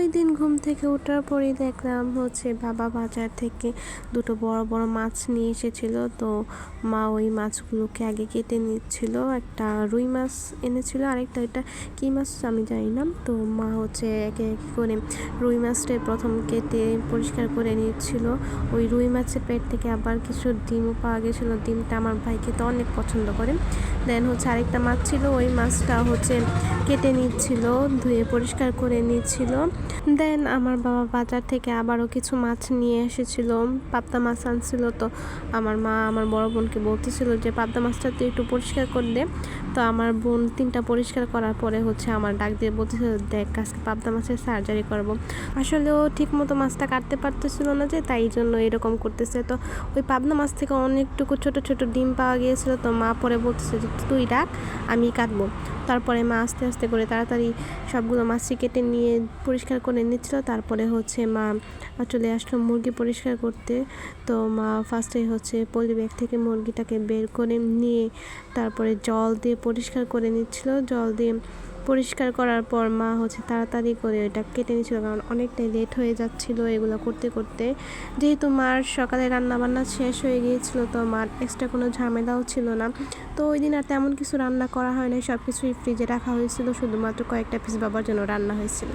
ওই দিন ঘুম থেকে ওঠার পরেই দেখলাম হচ্ছে বাবা বাজার থেকে দুটো বড় বড় মাছ নিয়ে এসেছিল। তো মা ওই মাছগুলোকে আগে কেটে নিচ্ছিল। একটা রুই মাছ এনেছিল, আরেকটা এটা কী মাছ আমি জানি না। তো মা হচ্ছে একে একে করে রুই মাছটা প্রথম কেটে পরিষ্কার করে নিচ্ছিল। ওই রুই মাছের পেট থেকে আবার কিছু ডিমও পাওয়া গেছিলো। ডিমটা আমার ভাই খেতে অনেক পছন্দ করে। দেন হচ্ছে আরেকটা মাছ ছিল, ওই মাছটা হচ্ছে কেটে নিচ্ছিল, ধুয়ে পরিষ্কার করে নিচ্ছিল। দেন আমার বাবা বাজার থেকে আবারও কিছু মাছ নিয়ে এসেছিল, পাবদা মাছ আনছিল। তো আমার মা আমার বড় বোনকে বলতেছিল যে পাবদা মাছটা তুই একটু পরিষ্কার করে দে। তো আমার বোন 3টা পরিষ্কার করার পরে হচ্ছে আমার ডাক দিয়ে বলতেছিল, দেখ আজকে পাবদা মাছের সার্জারি করবো। আসলে ও ঠিক মতো মাছটা কাটতে পারতেছিল না, যে তাই জন্য এরকম করতেছে। তো ওই পাবদা মাছ থেকে অনেকটুকু ছোট ছোট ডিম পাওয়া গিয়েছিল। তো মা পরে বলতেছে যে তুই ডাক, আমি কাটবো। তারপরে মা আস্তে আস্তে করে তাড়াতাড়ি সবগুলো মাছটি কেটে নিয়ে পরিষ্কার করে নিচ্ছিল। তারপরে হচ্ছে মা চলে আসলো মুরগি পরিষ্কার করতে। তো মা ফার্স্টে হচ্ছে পলি ব্যাগ থেকে মুরগিটাকে বের করে নিয়ে তারপরে জল দিয়ে পরিষ্কার করে নিচ্ছিল। জল দিয়ে পরিষ্কার করার পর মা হচ্ছে তাড়াতাড়ি করে ওইটা কেটে নিচ্ছিল, কারণ অনেকটাই লেট হয়ে যাচ্ছিলো এগুলো করতে করতে। যেহেতু মার সকালে রান্নাবান্না শেষ হয়ে গিয়েছিল, তো মার এক্সট্রা কোনো ঝামেলাও ছিল না। তো ওই দিন আর তেমন কিছু রান্না করা হয় না, সব কিছুই ফ্রিজে রাখা হয়েছিল, শুধুমাত্র কয়েকটা পিস বাবার জন্য রান্না হয়েছিল।